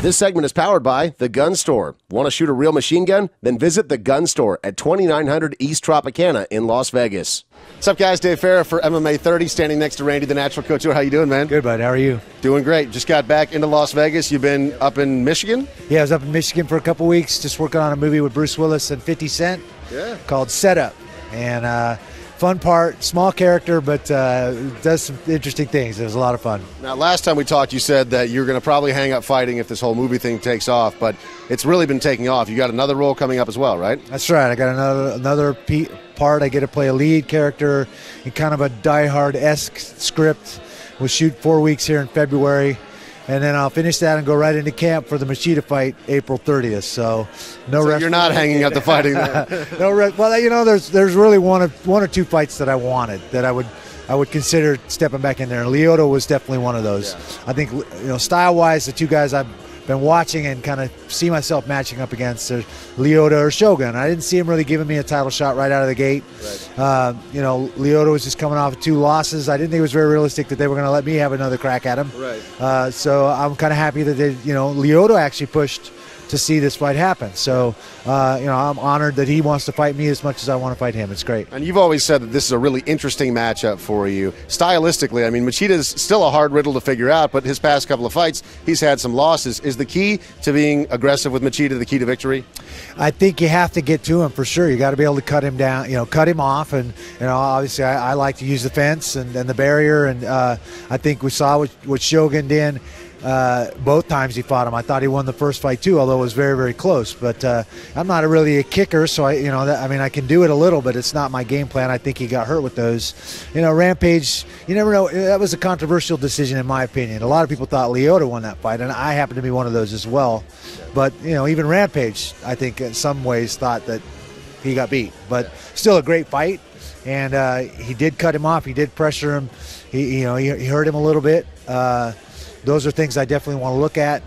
This segment is powered by The Gun Store. Want to shoot a real machine gun? Then visit The Gun Store at 2900 East Tropicana in Las Vegas. What's up, guys? Dave Farra for MMA 30, standing next to Randy, the Natural Couture. How you doing, man? Good, bud. How are you? Doing great. Just got back into Las Vegas. You've been up in Michigan? Yeah, I was up in Michigan for a couple weeks, just working on a movie with Bruce Willis and 50 Cent called Setup. And fun part, small character, but does some interesting things. It was a lot of fun. Now, last time we talked, you said that you're going to probably hang up fighting if this whole movie thing takes off, but it's really been taking off. You got another role coming up as well, right? That's right. I got another part. I get to play a lead character in kind of a Die Hard-esque script. We'll shoot 4 weeks here in February, and then I'll finish that and go right into camp for the Machida fight April 30th. So you're not hanging up the fighting then? Well, you know, there's really one or two fights that I wanted that I would consider stepping back in there. And Lyoto was definitely one of those. Yeah. I think, you know, style-wise, the two guys I've been watching and kind of see myself matching up against are Lyoto or Shogun. I didn't see him really giving me a title shot right out of the gate. Right. You know, Lyoto was just coming off of 2 losses. I didn't think it was very realistic that they were going to let me have another crack at him. Right. So I'm kind of happy that Lyoto actually pushed to see this fight happen. So, I'm honored that he wants to fight me as much as I want to fight him. It's great. And you've always said that this is a really interesting matchup for you. Stylistically, I mean, Machida's still a hard riddle to figure out, but his past couple of fights, he's had some losses. Is the key to being aggressive with Machida the key to victory? I think you have to get to him for sure. You got to be able to cut him down, cut him off. And, obviously I like to use the fence and the barrier. And I think we saw what Shogun did. Both times he fought him. I thought he won the first fight too, although it was very, very close. But I'm not really a kicker, so I can do it a little, but it's not my game plan. I think he got hurt with those. Rampage, you never know. That was a controversial decision in my opinion. A lot of people thought Lyoto won that fight, and I happen to be one of those as well. But even Rampage, I think in some ways thought that he got beat. But still a great fight, and he did cut him off. He did pressure him. He hurt him a little bit. Those are things I definitely want to look at.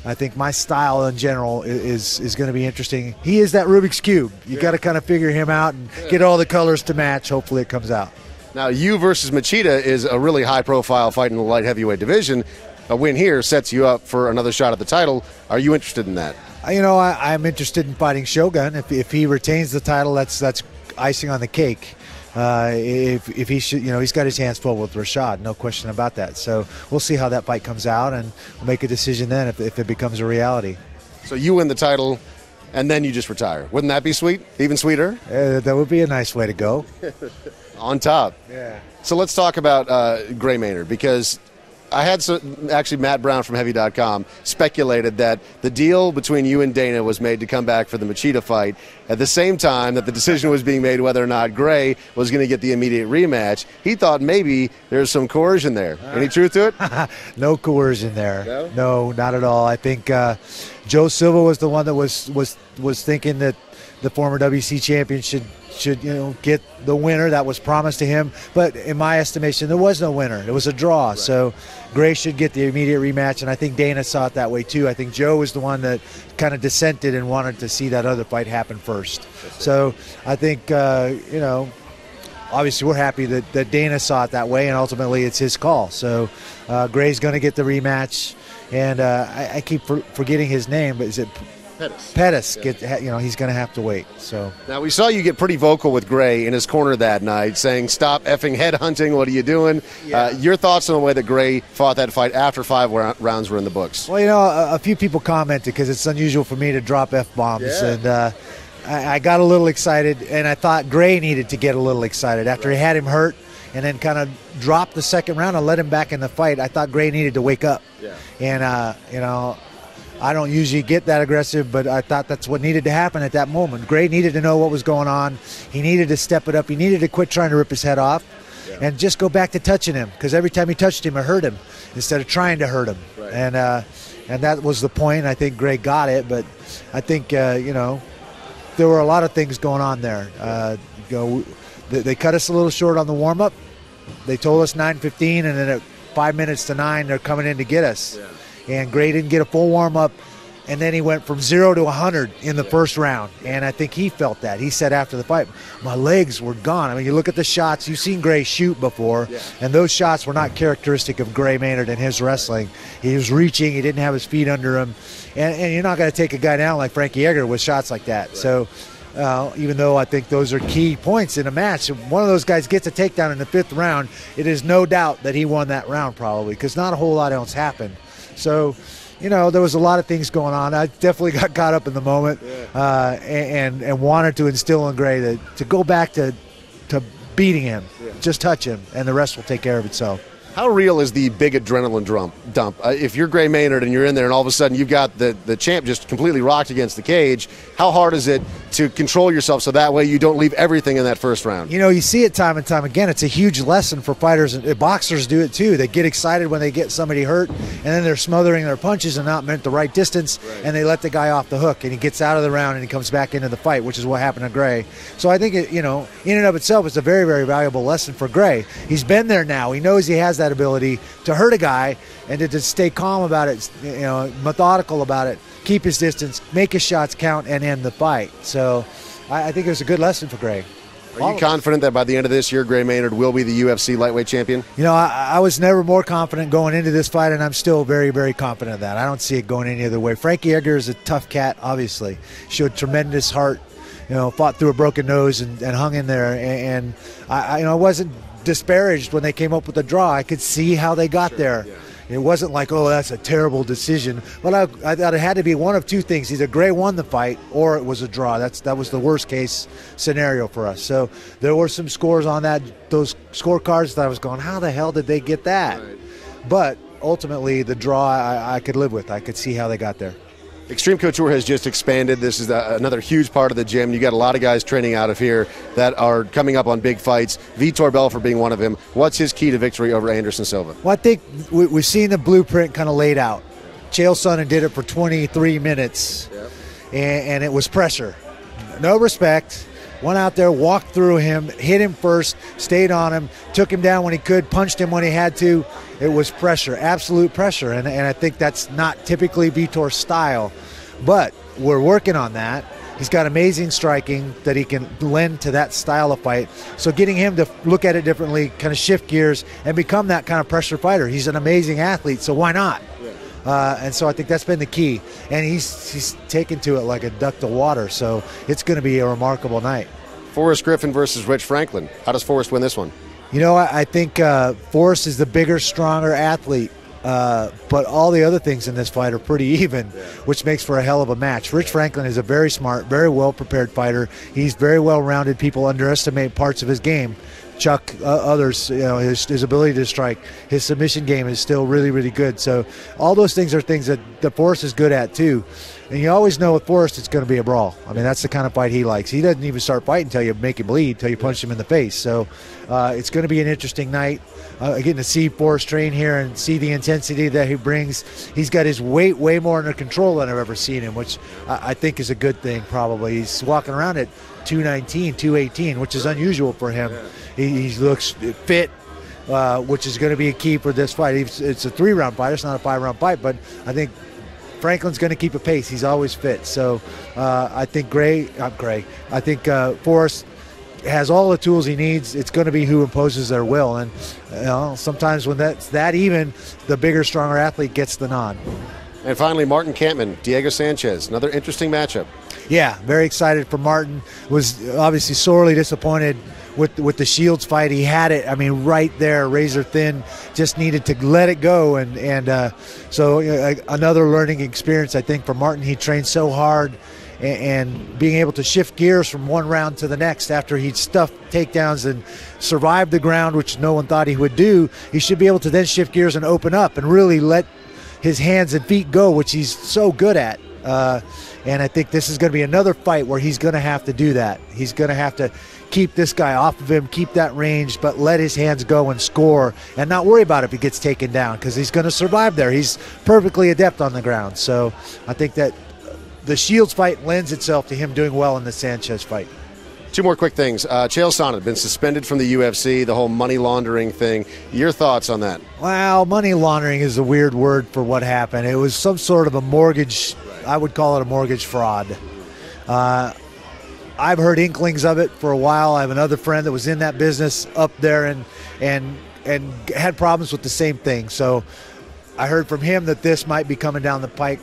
I think my style in general is going to be interesting. He is that Rubik's Cube. You got to kind of figure him out and get all the colors to match. Hopefully it comes out. Now, you versus Machida is a really high-profile fight in the light heavyweight division. A win here sets you up for another shot at the title. Are you interested in that? I'm interested in fighting Shogun. If he retains the title, that's icing on the cake. If he should, he's got his hands full with Rashad, no question about that. So we'll see how that fight comes out, and we'll make a decision then if it becomes a reality. So you win the title, and then you just retire. Wouldn't that be sweet? Even sweeter? That would be a nice way to go. On top. Yeah. So let's talk about Gray Maynard, because I had actually Matt Brown from Heavy.com speculated that the deal between you and Dana was made to come back for the Machida fight at the same time that the decision was being made whether or not Gray was going to get the immediate rematch. He thought maybe there's some coercion there. Any truth to it? No coercion there. No, not at all. I think Joe Silva was the one that was thinking that the former WC champion should get the winner that was promised to him. But in my estimation, there was no winner. It was a draw. Right. So Gray should get the immediate rematch, and I think Dana saw it that way too. I think Joe was the one that kind of dissented and wanted to see that other fight happen first. So I think, obviously we're happy that Dana saw it that way, and ultimately it's his call. So Gray's going to get the rematch, and I keep forgetting his name, but is it Pettis? Yeah. He's going to have to wait. So now we saw you get pretty vocal with Gray in his corner that night, saying, "Stop effing headhunting. What are you doing?" Yeah. Your thoughts on the way that Gray fought that fight after 5 rounds were in the books? Well, a few people commented because it's unusual for me to drop F-bombs, and I got a little excited, and I thought Gray needed to get a little excited after he had him hurt and then kind of dropped the second round and let him back in the fight. I thought Gray needed to wake up. Yeah. And I don't usually get that aggressive, but I thought that's what needed to happen at that moment. Gray needed to know what was going on. He needed to step it up. He needed to quit trying to rip his head off and just go back to touching him, because every time he touched him, it hurt him instead of trying to hurt him. Right. And that was the point. I think Gray got it, but I think, there were a lot of things going on there. They cut us a little short on the warm-up. They told us 9:15, and then at 5 minutes to 9, they're coming in to get us. Yeah. And Gray didn't get a full warm-up, and then he went from 0 to 100 in the first round, and I think he felt that. He said after the fight, my legs were gone. I mean, you look at the shots. You've seen Gray shoot before, and those shots were not characteristic of Gray Maynard and his wrestling. He was reaching. He didn't have his feet under him, and you're not going to take a guy down like Frankie Edgar with shots like that. Right. So even though I think those are key points in a match, if one of those guys gets a takedown in the 5th round, it is no doubt that he won that round probably, because not a whole lot else happened. So, there was a lot of things going on. I definitely got caught up in the moment, and wanted to instill in Gray to go back to beating him, just touch him, and the rest will take care of itself. How real is the big adrenaline dump? If you're Gray Maynard and you're in there and all of a sudden you've got the champ just completely rocked against the cage, how hard is it to control yourself so that way you don't leave everything in that first round? You see it time and time again. It's a huge lesson for fighters, and boxers do it too. They get excited when they get somebody hurt, and then they're smothering their punches and not meant the right distance, and they let the guy off the hook, and he gets out of the round and he comes back into the fight, which is what happened to Gray. So I think, in and of itself, it's a very, very valuable lesson for Gray. He's been there now. He knows he has that ability to hurt a guy and to just stay calm about it, methodical about it, keep his distance, make his shots count, and end the fight. So I think it was a good lesson for Gray. Are you confident that by the end of this year, Gray Maynard will be the UFC lightweight champion? I was never more confident going into this fight, and I'm still very, very confident of that. I don't see it going any other way. Frankie Edgar is a tough cat, obviously. Showed tremendous heart, fought through a broken nose and hung in there. And I wasn't disparaged when they came up with the draw. I could see how they got there. Yeah. It wasn't like, oh, that's a terrible decision. But I thought it had to be one of two things. Either Gray won the fight or it was a draw. That was the worst case scenario for us. So there were some scores on those scorecards that I was going, how the hell did they get that? Right. But ultimately the draw I could live with. I could see how they got there. Extreme Couture has just expanded. This is another huge part of the gym. You got a lot of guys training out of here that are coming up on big fights. Vitor Belfort being one of them. What's his key to victory over Anderson Silva? Well, I think we've seen the blueprint kind of laid out. Chael Sonnen did it for 23 minutes, and it was pressure. No respect. Went out there, walked through him, hit him first, stayed on him, took him down when he could, punched him when he had to. It was pressure, absolute pressure, and I think that's not typically Vitor's style. But we're working on that. He's got amazing striking that he can lend to that style of fight. So getting him to look at it differently, kind of shift gears, and become that kind of pressure fighter. He's an amazing athlete, so why not? And so I think that's been the key. And he's taken to it like a duck to water, so it's going to be a remarkable night. Forrest Griffin versus Rich Franklin. How does Forrest win this one? I think Forrest is the bigger, stronger athlete. But all the other things in this fight are pretty even, which makes for a hell of a match. Rich Franklin is a very smart, very well-prepared fighter. He's very well-rounded. People underestimate parts of his game. Chuck, others, his ability to strike, his submission game is still really, really good. So all those things are things that Forrest is good at too. And you always know with Forrest it's going to be a brawl. I mean, that's the kind of fight he likes. He doesn't even start fighting until you make him bleed, until you punch him in the face. So it's going to be an interesting night. Getting to see Forrest train here and see the intensity that he brings. He's got his weight way more under control than I've ever seen him, which I think is a good thing probably. He's walking around at 219, 218, which is unusual for him. He looks fit, which is going to be a key for this fight. It's a 3-round fight. It's not a 5-round fight, but I think Franklin's going to keep a pace. He's always fit. So I think Forrest has all the tools he needs. It's going to be who imposes their will. And sometimes when that's that even, the bigger, stronger athlete gets the nod. And finally, Martin Kampmann, Diego Sanchez. Another interesting matchup. Yeah, very excited for Martin. Was obviously sorely disappointed with the Shields fight. He had it, right there, razor thin, just needed to let it go. And so another learning experience, I think, for Martin. He trained so hard, and being able to shift gears from one round to the next after he'd stuffed takedowns and survived the ground, which no one thought he would do, he should be able to then shift gears and open up and really let his hands and feet go, which he's so good at. And I think this is going to be another fight where he's going to have to do that. He's going to have to keep this guy off of him, keep that range, but let his hands go and score and not worry about if he gets taken down, because he's going to survive there. He's perfectly adept on the ground. So I think that the Shields fight lends itself to him doing well in the Sanchez fight. Two more quick things. Chael Sonnen been suspended from the UFC, the whole money laundering thing. Your thoughts on that? Well, money laundering is a weird word for what happened. It was some sort of a mortgage I would call it a mortgage fraud. I've heard inklings of it for a while. I have another friend that was in that business up there and had problems with the same thing. So I heard from him that this might be coming down the pike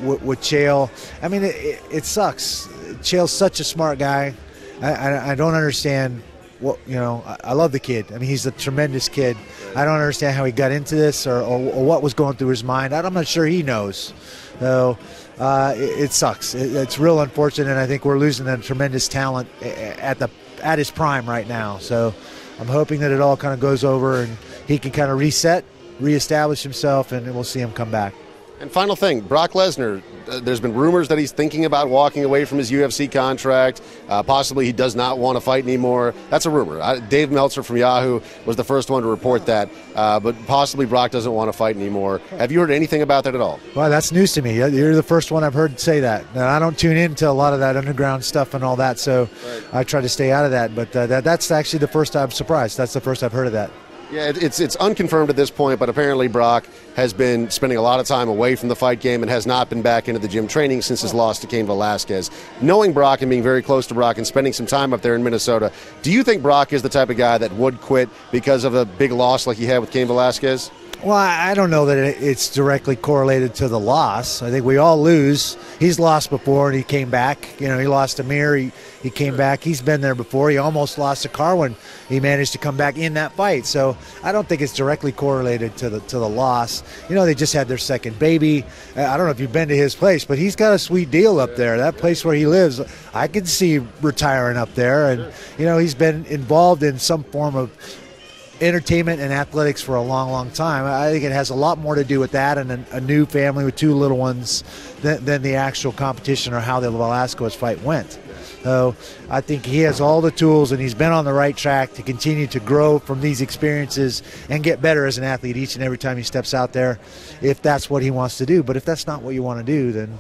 with Chael. I mean, it sucks. Chael's such a smart guy. I don't understand what, I love the kid. I mean, he's a tremendous kid. I don't understand how he got into this or what was going through his mind. I'm not sure he knows. So it sucks. It's real unfortunate, and I think we're losing a tremendous talent at his prime right now. So I'm hoping that it all kind of goes over and he can kind of reestablish himself, and we'll see him come back. And final thing, Brock Lesnar, there's been rumors that he's thinking about walking away from his UFC contract. Possibly he does not want to fight anymore. That's a rumor. Dave Meltzer from Yahoo was the first one to report that. But possibly Brock doesn't want to fight anymore. Have you heard anything about that at all? Well, that's news to me. You're the first one I've heard say that. And I don't tune into a lot of that underground stuff and all that, so I try to stay out of that. But that's actually the first I'm surprised. That's the first I've heard of that. Yeah, it's unconfirmed at this point, but apparently Brock has been spending a lot of time away from the fight game and has not been back into the gym training since his loss to Cain Velasquez. Knowing Brock and being very close to Brock and spending some time up there in Minnesota, do you think Brock is the type of guy that would quit because of a big loss like he had with Cain Velasquez? Well, I don't know that it's directly correlated to the loss. I think we all lose. He's lost before, and he came back. He lost to Mir. He came back. He's been there before. He almost lost to Carwin. He managed to come back in that fight. So I don't think it's directly correlated to the loss. They just had their second baby. I don't know if you've been to his place, but he's got a sweet deal up there. That place where he lives, I can see retiring up there. And, he's been involved in some form of entertainment and athletics for a long, long time. I think it has a lot more to do with that and a new family with 2 little ones than the actual competition or how the Velasquez fight went. So I think he has all the tools, and he's been on the right track to continue to grow from these experiences and get better as an athlete each and every time he steps out there, if that's what he wants to do. But if that's not what you want to do, then,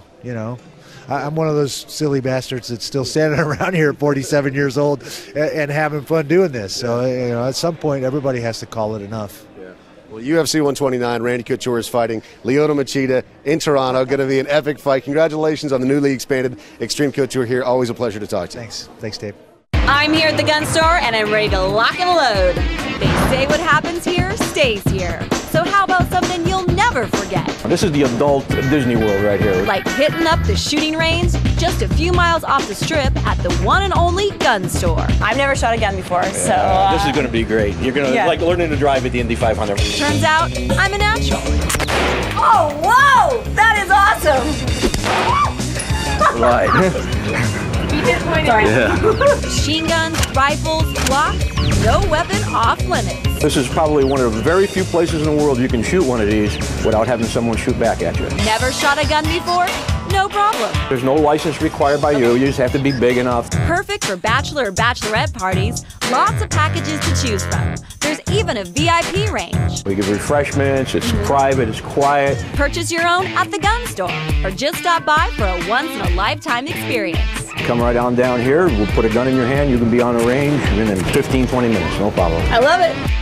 I'm one of those silly bastards that's still standing around here at 47 years old and having fun doing this. So, at some point, everybody has to call it enough. Yeah. Well, UFC 129, Randy Couture is fighting Lyoto Machida in Toronto. Going to be an epic fight. Congratulations on the newly expanded Extreme Couture here. Always a pleasure to talk to you. Thanks, Dave. I'm here at the gun store, and I'm ready to lock and load. They say what happens here stays here. So how about something you'll never forget? This is the adult Disney World right here. Like hitting up the shooting range just a few miles off the strip at the one and only gun store. I've never shot a gun before, so... This is going to be great. You're going to like learning to drive at the Indy 500. Turns out, I'm a natural. Oh, whoa! That is awesome! Right. Sorry. Yeah. Machine guns, rifles, Glock, no weapon off limits. This is probably one of the very few places in the world you can shoot one of these without having someone shoot back at you. Never shot a gun before? No problem. There's no license required by you. You just have to be big enough. Perfect for bachelor or bachelorette parties. Lots of packages to choose from. There's even a VIP range. We give refreshments. It's private. It's quiet. Purchase your own at the gun store or just stop by for a once-in-a-lifetime experience. Come right on down here. We'll put a gun in your hand. You can be on a range in 15, 20 minutes. No problem. I love it.